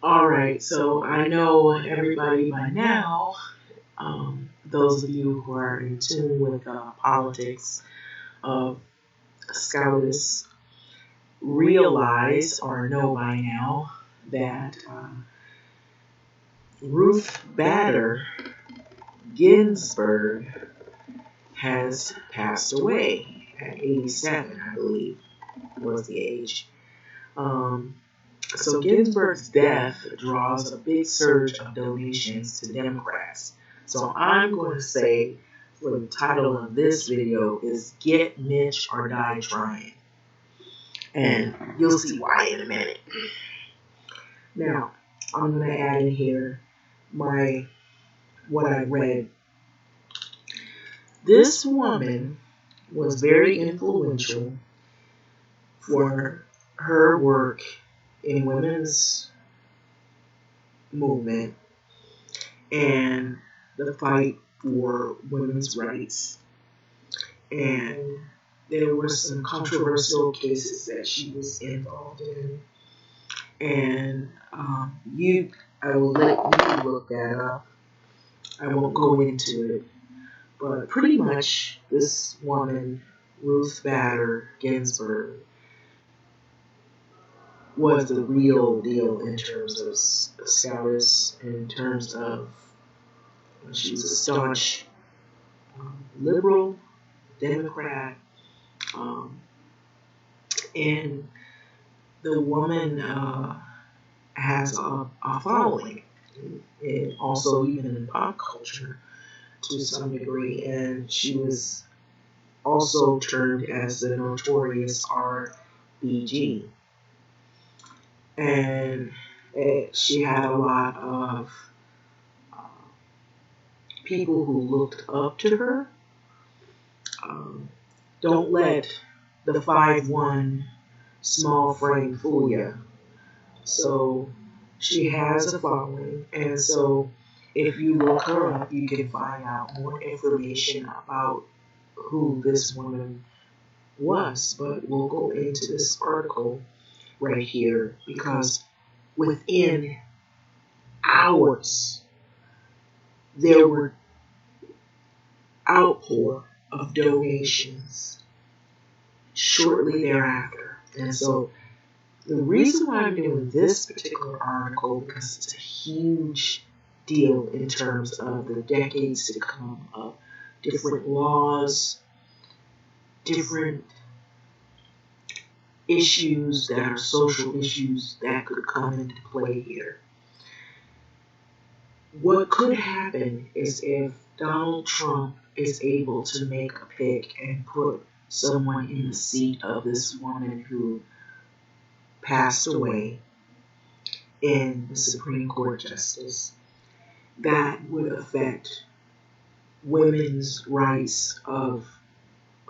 All right, so I know everybody by now, those of you who are in tune with politics of SCOTUS realize or know by now that Ruth Bader Ginsburg has passed away at 87, I believe was the age. So Ginsburg's death draws a big surge of donations to Democrats. So I'm going to say, for the title of this video is Get Mitch or Die Trying. And you'll see why in a minute. Now, I'm going to add in here what I read. This woman was very influential for her work in women's movement and the fight for women's rights. And there were some controversial cases that she was involved in. And I will let you look that up. I won't go into it. But pretty much this woman, Ruth Bader Ginsburg, was the real deal in terms of SCOTUS, in terms of she was a staunch liberal Democrat, and the woman has a following, and also even in pop culture to some degree, and she was also termed as the notorious RBG. And she had a lot of people who looked up to her. Don't let the 5'1" small frame fool you. So she has a following, and so if you look her up, you can find out more information about who this woman was. But we'll go into this article right here, because within hours there were outpour of donations shortly thereafter. And so the reason why I'm doing this particular article, because it's a huge deal in terms of the decades to come of different laws, different issues that are social issues that could come into play here. What could happen is if Donald Trump is able to make a pick and put someone in the seat of this woman who passed away in the Supreme Court justice, that would affect women's rights of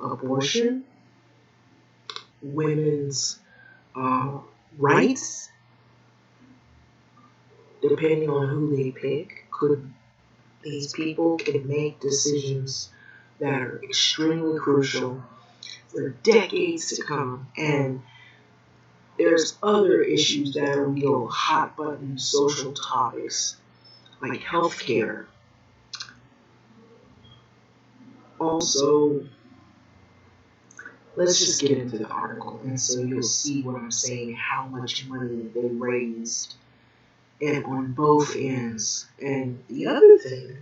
abortion, women's rights, depending on who they pick. These people can make decisions that are extremely crucial for decades to come. And there's other issues that are real hot button social topics, like healthcare. Also, let's just get into the article, and so you'll see what I'm saying, how much money they raised, and on both ends. And the other thing,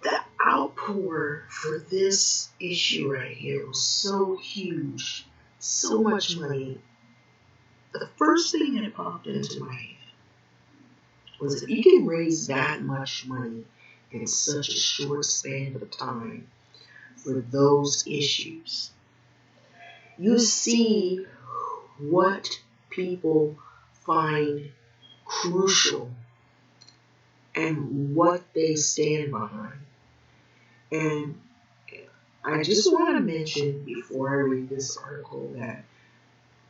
the outpour for this issue right here was so huge, so much money. The first thing that popped into my head was, if you can raise that much money in such a short span of time for those issues, you see what people find crucial and what they stand behind. And I just want to mention before I read this article that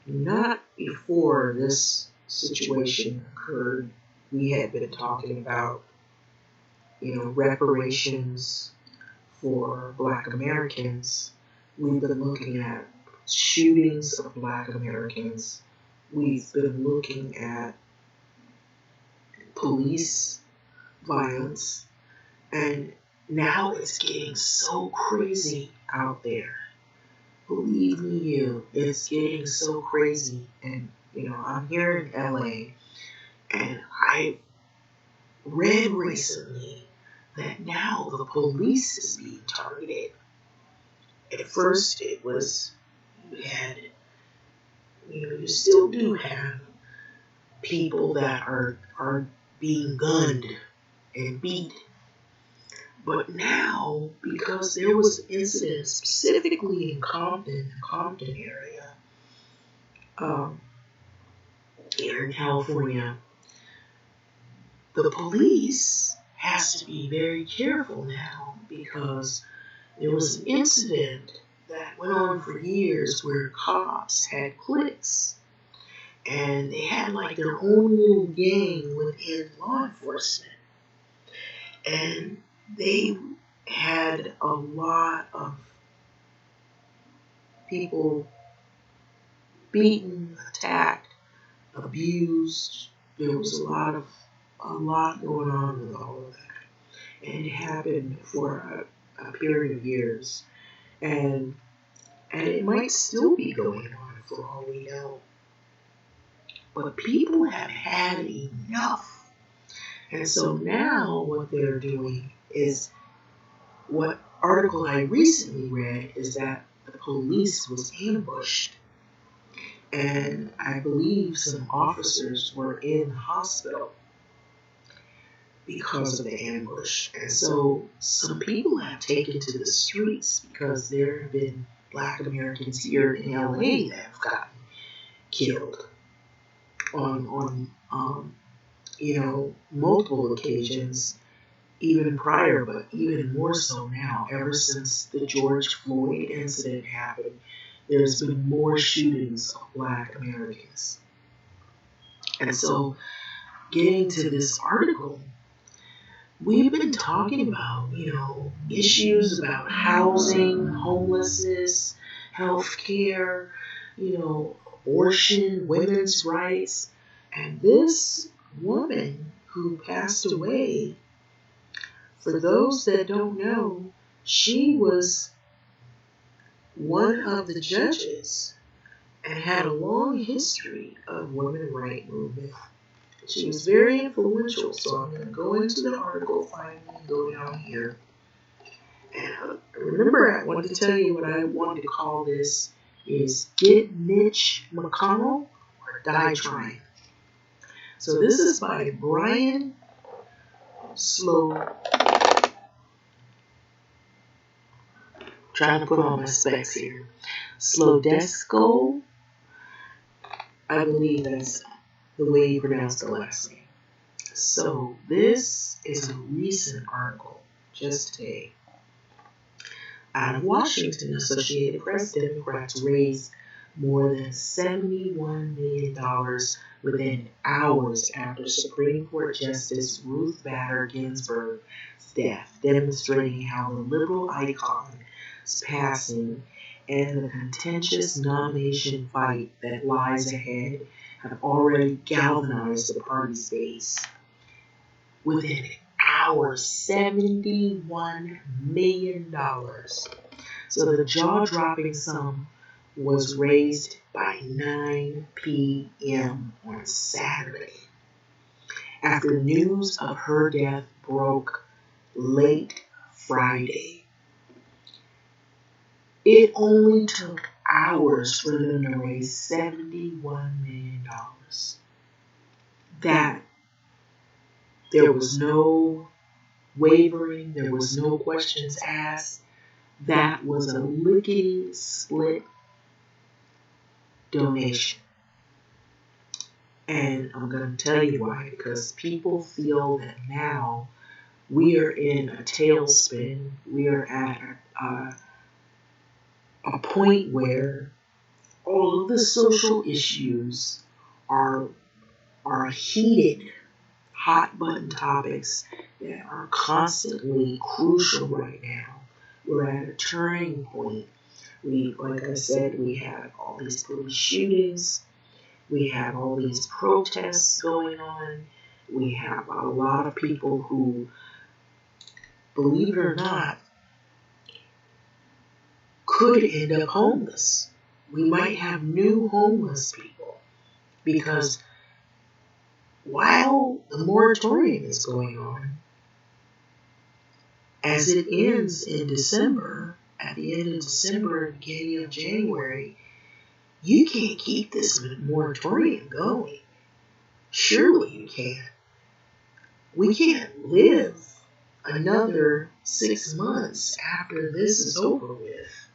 not before this situation occurred, we had been talking about, reparations for Black Americans. We've been looking at shootings of Black Americans. we've been looking at police violence, and now it's getting so crazy out there. Believe me, it's getting so crazy. And, I'm here in LA, and I read recently that now the police is being targeted. At first, it was, you still do have people that are being gunned and beat. But now, because there was an incident specifically in the Compton area, here in California, the police has to be very careful now, because there was an incident that went on for years where cops had cliques, and they had like their own little gang within law enforcement, and they had a lot of people beaten, attacked, abused. There was a lot going on with all of that, and it happened for a period of years, and it might still be going on for all we know. But people have had enough, and so now what they're doing is, what article I recently read is that the police was ambushed, and I believe some officers were in the hospital because of the ambush. And so some people have taken to the streets, because there have been Black Americans here in LA that have gotten killed on multiple occasions, even prior, but even more so now. Ever since the George Floyd incident happened, there's been more shootings of Black Americans. And so, getting to this article, we've been talking about, issues about housing, homelessness, healthcare, abortion, women's rights. And this woman who passed away, for those that don't know, she was one of the judges and had a long history of women's rights movement. She was very influential, so I'm going to go into the article finally and go down here. And remember, I wanted to tell you what I wanted to call this is Get Mitch McConnell or Die Trying. So this is by Brian Slow. Trying to put on my specs here. Slodesco. I believe that's the way you pronounce the last name. So this is a recent article, just today. Out of Washington, Associated Press, Democrats raised more than $71 million within hours after Supreme Court Justice Ruth Bader Ginsburg's death, demonstrating how the liberal icon's passing and the contentious nomination fight that lies ahead have already galvanized the party's base. Within hours, $71 million. So the jaw-dropping sum was raised by 9 p.m. on Saturday, after news of her death broke late Friday. It only took hours for them to raise $71 million. That there was no wavering, there was no questions asked. That was a lickety-split donation. And I'm going to tell you why, because people feel that now we are in a tailspin. We are at a point where all of the social issues are heated, hot button topics that are constantly crucial right now. We're at a turning point. Like I said, we have all these police shootings. We have all these protests going on. We have a lot of people who, believe it or not, could end up homeless. We might have new homeless people because while the moratorium is going on, as it ends in December, at the end of December and beginning of January, you can't keep this moratorium going. Surely you can't. We can't live another 6 months after this is over with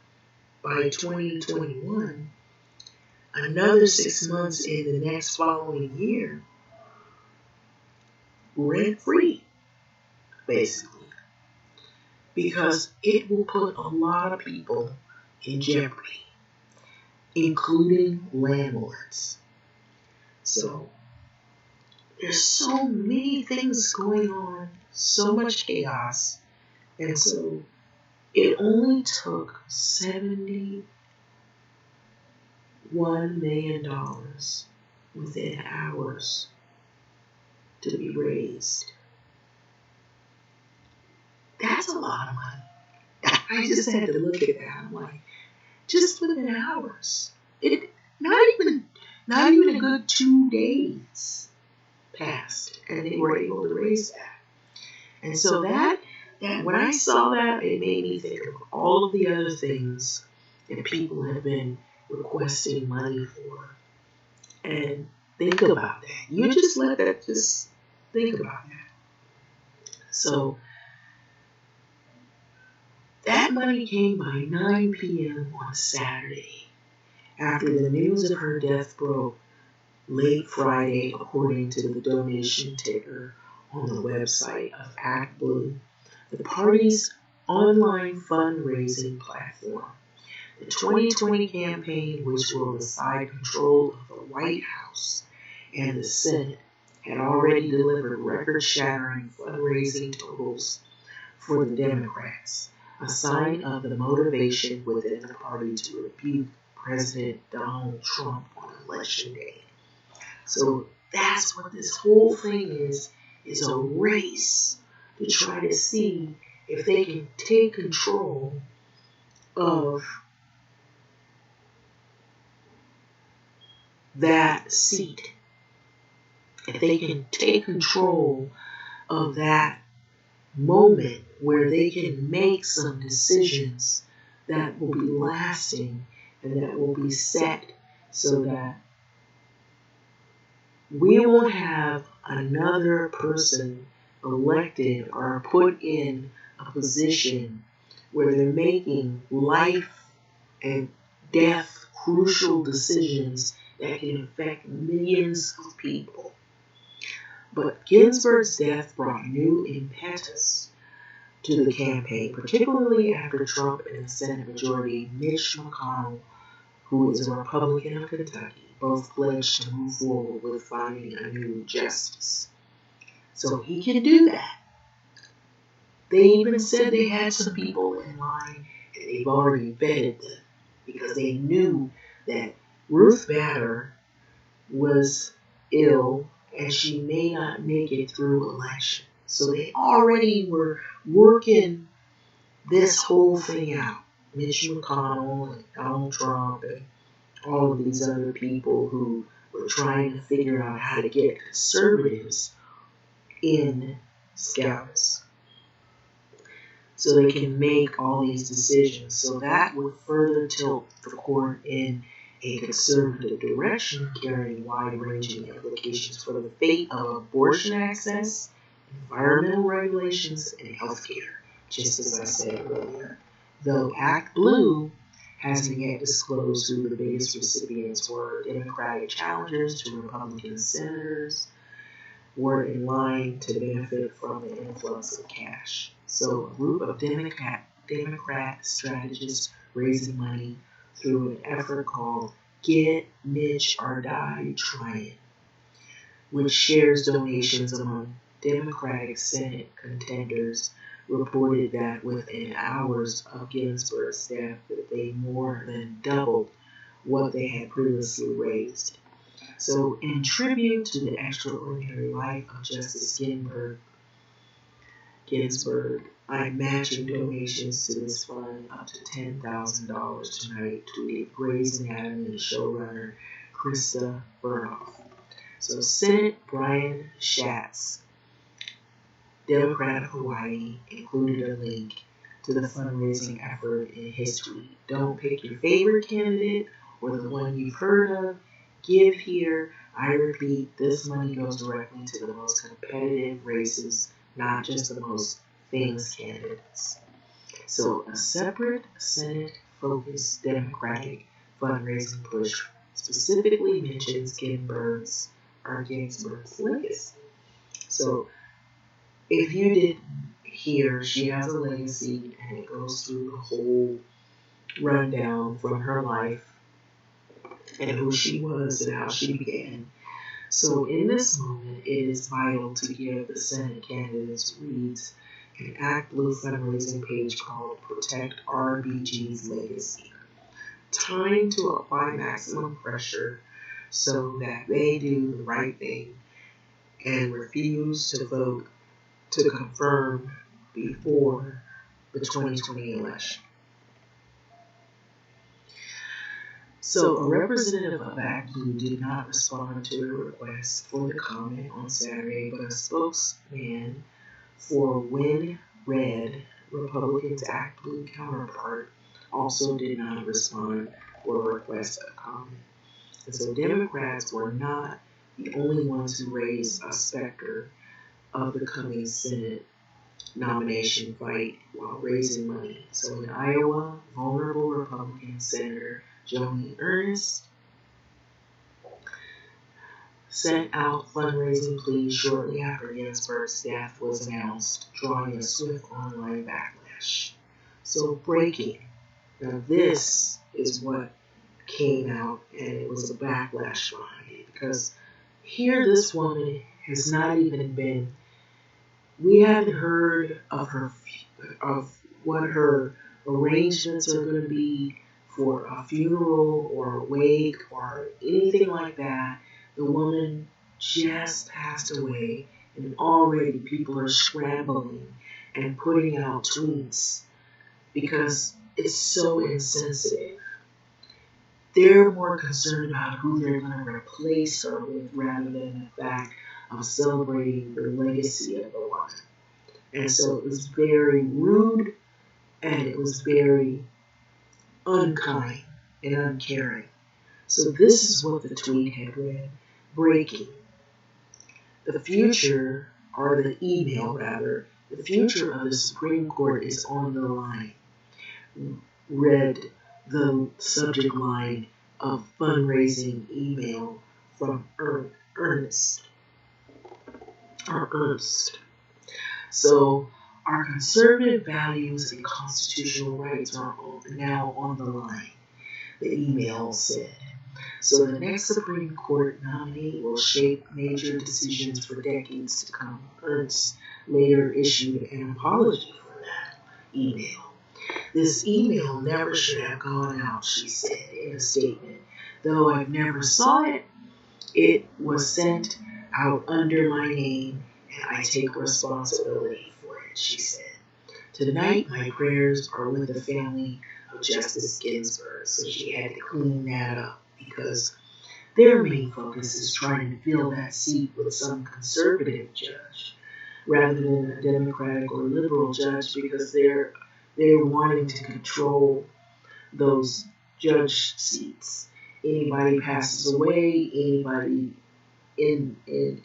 by 2021. Another 6 months in the next following year, rent-free, basically. Because it will put a lot of people in jeopardy, including landlords. So, there's so many things going on, so much chaos, and so it only took $71 million within hours to be raised. That's a lot of money. I just had to look at that. I'm like, just within hours. Not even a good 2 days passed, and they were able to raise that. And so that when I saw that, it made me think of all of the other things that people have been requesting money for. And think about that. You just think about that. So that money came by 9 p.m. on Saturday, after the news of her death broke late Friday, according to the donation ticker on the website of Act Blue, the party's online fundraising platform. The 2020 campaign, which will decide control of the White House and the Senate, had already delivered record-shattering fundraising totals for the Democrats, a sign of the motivation within the party to rebuke President Donald Trump on Election Day. So that's what this whole thing is a race to try to see if they can take control of that seat. If they can take control of that moment where they can make some decisions that will be lasting and that will be set so that we won't have another person elected or put in a position where they're making life and death crucial decisions that can affect millions of people. But Ginsburg's death brought new impetus to the campaign, particularly after Trump and the Senate Majority Mitch McConnell, who is a Republican of Kentucky, both pledged to move forward with finding a new justice. So he can do that. They even said they had some people in line, and they've already vetted them, because they knew that Ruth Bader was ill and she may not make it through election. So they already were working this whole thing out. Mitch McConnell and Donald Trump and all of these other people who were trying to figure out how to get conservatives in scouts so they can make all these decisions. So that would further tilt the court in a conservative direction, carrying wide-ranging implications for the fate of abortion access, environmental regulations, and health care, just as I said earlier. Though Act Blue hasn't yet disclosed who the biggest recipients were, Democratic challengers to Republican senators were in line to benefit from the influx of cash. So a group of Democrat strategists raising money through an effort called Get Mitch or Die Trying, which shares donations among Democratic Senate contenders, reported that within hours of Ginsburg's death that they more than doubled what they had previously raised. So, in tribute to the extraordinary life of Justice Ginsburg, I'm matching donations to this fund up to $10,000 tonight, tweeted Grey's Anatomy showrunner Krista Burnoff. So, Senate Brian Schatz, Democrat of Hawaii, included a link to the fundraising effort in his tweet. Don't pick your favorite candidate or the one you've heard of. Give here. I repeat, this money goes directly to the most competitive races, not just the most famous candidates. So a separate Senate-focused Democratic fundraising push specifically mentions Ginsburg's legacy. So if you didn't hear, she has a legacy, and it goes through the whole rundown from her life and who she was and how she began. So in this moment, it is vital to give the Senate candidates reads an Act Blue fundraising page called Protect RBG's Legacy. Time to apply maximum pressure so that they do the right thing and refuse to vote to confirm before the 2020 election. So a representative of Act Blue did not respond to a request for the comment on Saturday, but a spokesman for When Red, Republicans' Act Blue counterpart, also did not respond for a request of comment. And so Democrats were not the only ones who raised a specter of the coming Senate nomination fight while raising money. So in Iowa, vulnerable Republican Senator Joni Ernst sent out fundraising pleas shortly after Ginsburg's death was announced, drawing a swift online backlash. So breaking. Now this is what came out, and it was a backlash behind it, because here this woman has not even been, we haven't heard of what her arrangements are going to be for a funeral or a wake or anything like that. The woman just passed away, and already people are scrambling and putting out tweets because it's so insensitive. They're more concerned about who they're going to replace her with rather than the fact of celebrating the legacy of the woman. And so it was very rude, and it was very unkind and uncaring. So this is what the tweet had read. Breaking. The future of the Supreme Court is on the line. Read the subject line of fundraising email from Ernst. So our conservative values and constitutional rights are now on the line, the email said. So the next Supreme Court nominee will shape major decisions for decades to come. Ernst later issued an apology for that email. This email never should have gone out, she said in a statement. Though I've never saw it, it was sent out under my name, and I take responsibility for it, she said. Tonight, my prayers are with the family of Justice Ginsburg. So she had to clean that up because their main focus is trying to fill that seat with some conservative judge rather than a Democratic or liberal judge, because they're wanting to control those judge seats. Anybody passes away, anybody in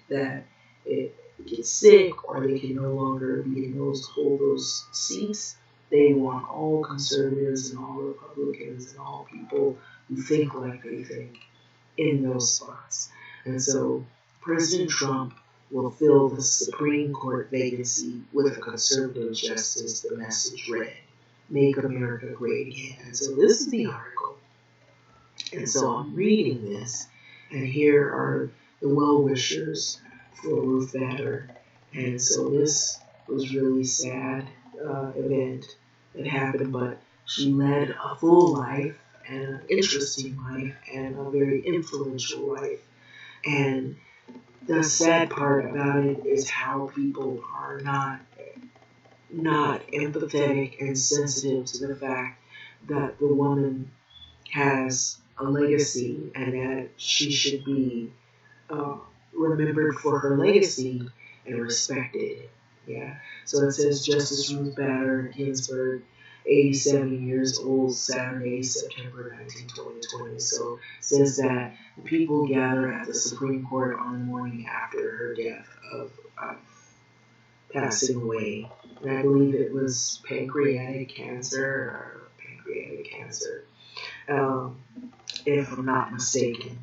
that it gets sick, or they can no longer be in hold those seats. They want all conservatives and all Republicans and all people who think like they think in those spots. And so President Trump will fill the Supreme Court vacancy with a conservative justice, the message read. Make America Great Again. And so this is the article. And so I'm reading this, and here are the well-wishers for Ruth Bader. And so this was really sad event that happened, but she led a full life and an interesting life and a very influential life. And the sad part about it is how people are not empathetic and sensitive to the fact that the woman has a legacy and that she should be uh, remembered for her legacy and respected. Yeah. So it says Justice Ruth Bader Ginsburg, 87 years old, Saturday, September 19, 2020. So it says that the people gather at the Supreme Court on the morning after her death of passing away. And I believe it was pancreatic cancer, um, if I'm not mistaken.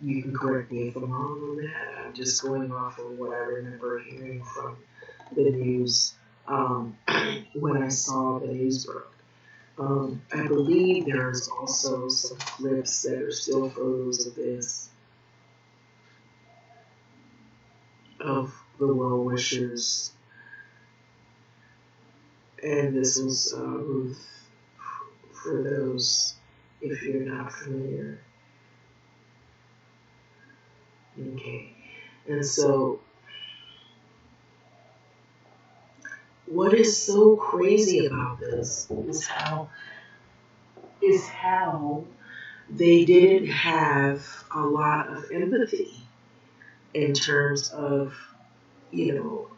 You can correct me if I'm wrong on that. I'm just going off of what I remember hearing from the news when I saw the news broke. I believe there's also some clips that are still photos of this, of the well-wishers. And this was Ruth, for those, if you're not familiar. Okay. And so, what is so crazy about this is how they didn't have a lot of empathy in terms of,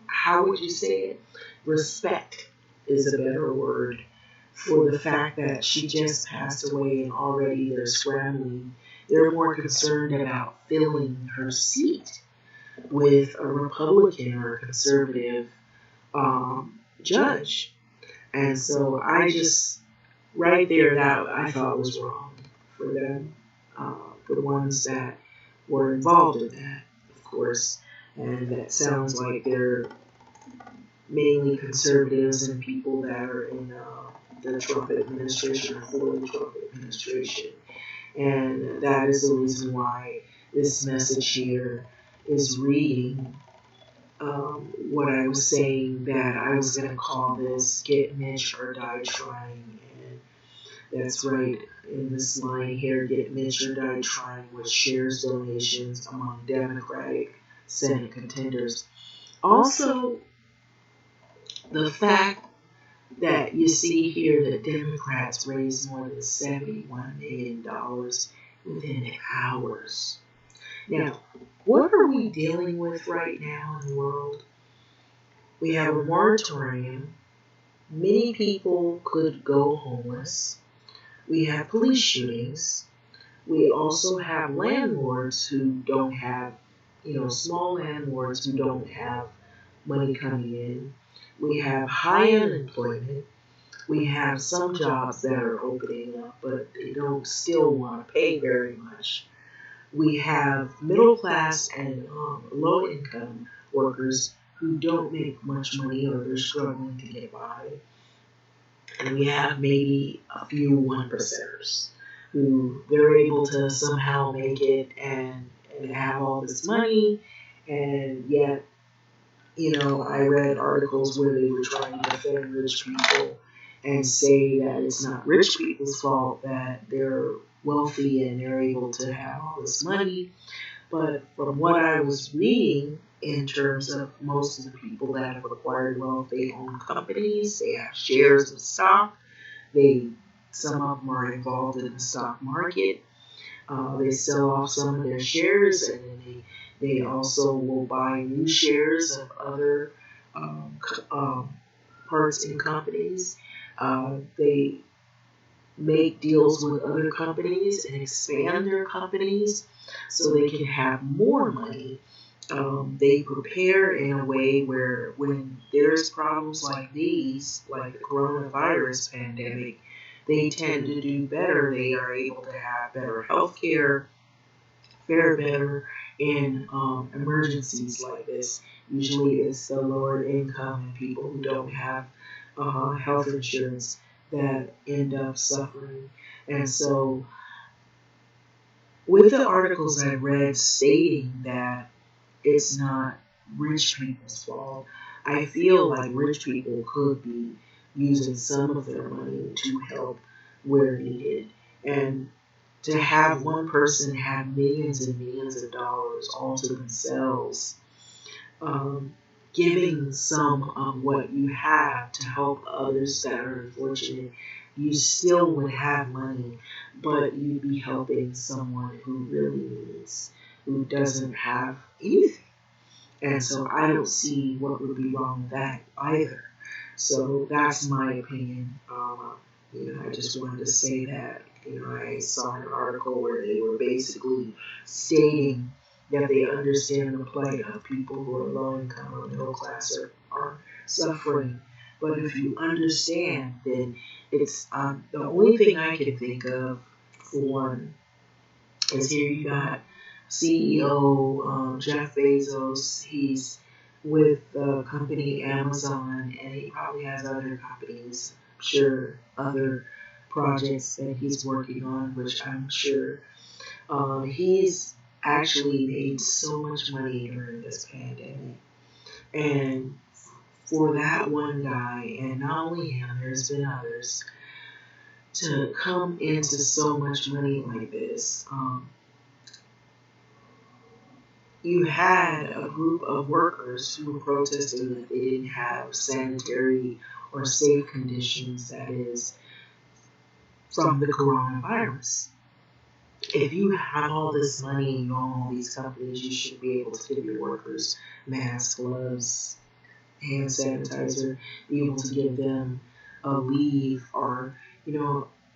how would you say it? Respect is a better word for the fact that she just passed away and already they're scrambling. They're more concerned about filling her seat with a Republican or a conservative judge. And so right there, that I thought was wrong for them, the ones that were involved in that, of course. And that sounds like they're mainly conservatives and people that are in the Trump administration or for the Trump administration. And that is the reason why this message here is reading what I was saying, that I was going to call this Get Mitch or Die Trying. And that's right, in this line here, Get Mitch or Die Trying, which shares donations among Democratic Senate contenders. Also, the fact that you see here that Democrats raised more than $71 million within hours. Now, what are we dealing with right now in the world? We have a moratorium. Many people could go homeless. We have police shootings. We also have landlords who don't have, small landlords who don't have money coming in. We have high unemployment. We have some jobs that are opening up, but they don't still want to pay very much. We have middle class and low income workers who don't make much money or they're struggling to get by. And we have maybe a few 1%ers who they're able to somehow make it and have all this money, and yet, I read articles where they were trying to defend rich people and say that it's not rich people's fault that they're wealthy and they're able to have all this money. But from what I was reading, in terms of most of the people that have acquired wealth, they own companies, they have shares of stock, some of them are involved in the stock market. They sell off some of their shares, and then they also will buy new shares of other parts in companies. They make deals with other companies and expand their companies so they can have more money. They prepare in a way where when there's problems like these, like the coronavirus pandemic, they tend to do better. They are able to have better health care, fare better in emergencies like this. Usually it's the lower income and people who don't have health insurance that end up suffering. And so with the articles I read stating that it's not rich people's fault, I feel like rich people could be using some of their money to help where needed. And to have one person have millions and millions of dollars all to themselves, giving some of what you have to help others that are unfortunate, you still would have money, but you'd be helping someone who really needs, who doesn't have anything. And so I don't see what would be wrong with that either. So that's my opinion. I just wanted to say that. I saw an article where they were basically stating that they understand the plight of people who are low income or middle class are suffering. But if you understand, then it's the only thing I can think of for one is here you got CEO Jeff Bezos. He's with the company Amazon, and he probably has other companies, I'm sure, other projects that he's working on, which I'm sure he's actually made so much money during this pandemic. And for that one guy, and not only him, there's been others, to come into so much money like this. You had a group of workers who were protesting that they didn't have sanitary or safe conditions, that is, from the coronavirus. If you have all this money and you own all these companies, you should be able to give your workers masks, gloves, hand sanitizer, be able to give them a leave, or,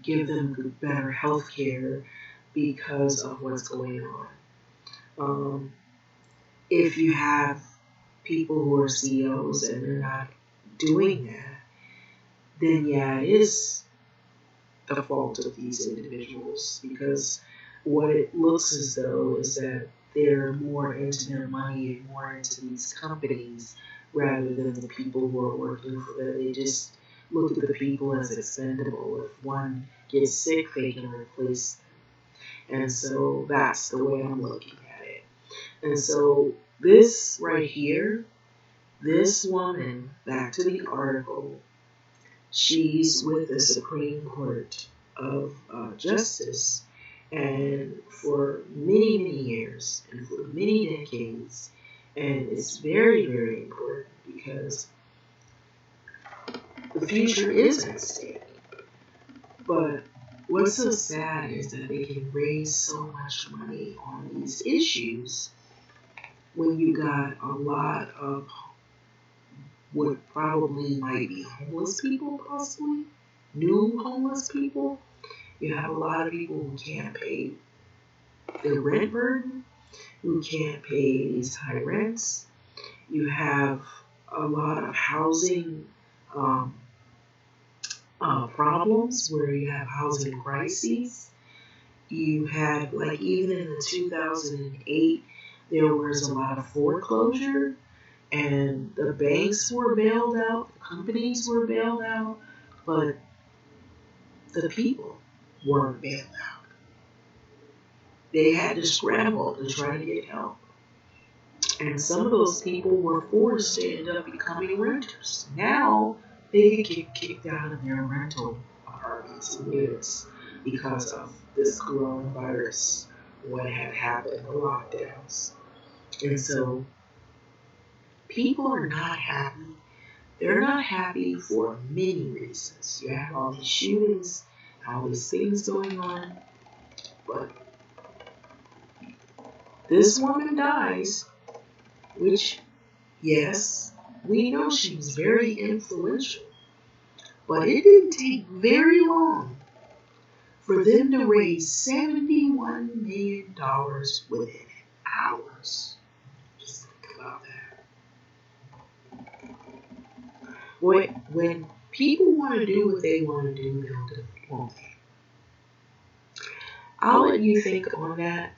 give them better health care because of what's going on. If you have people who are CEOs and they're not doing that, then yeah, it is the fault of these individuals, because what it looks as though is that they're more into their money and more into these companies rather than the people who are working for them. They just look at the people as expendable. If one gets sick, they can replace them. And so that's the way I'm looking at it. And so this right here, this woman, back to the article, she's with the Supreme Court of Justice, and for many, many years, and for many decades, and it's very, very important because the future is at stake. But what's so sad is that they can raise so much money on these issues when you got a lot of what probably might be homeless people, possibly new homeless people. You have a lot of people who can't pay their rent burden, who can't pay these high rents. You have a lot of housing problems where you have housing crises. You had, like, even in the 2008, there was a lot of foreclosure, and the banks were bailed out, the companies were bailed out, but the people weren't bailed out. They had to scramble to try to get help. And some of those people were forced to end up becoming renters. Now they could get kicked out of their rental apartments and units because of this coronavirus, what had happened, the lockdowns. And so people are not happy. They're not happy for many reasons. You have all these shootings, all these things going on, but this woman dies, which, yes, we know she was very influential, but it didn't take very long for them to raise $71 million within hours. Just think about that. When people want to do what they want to do, they'll do it, won't they? I'll let you think on that.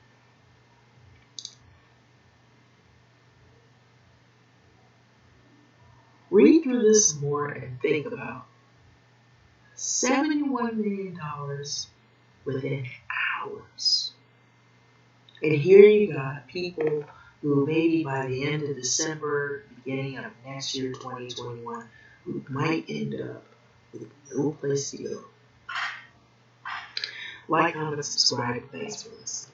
Read through this more and think about $71 million within hours. And here you got people who maybe by the end of December, beginning of next year, 2021, who might end up with no place to go. Like, comment, subscribe. Thanks for listening.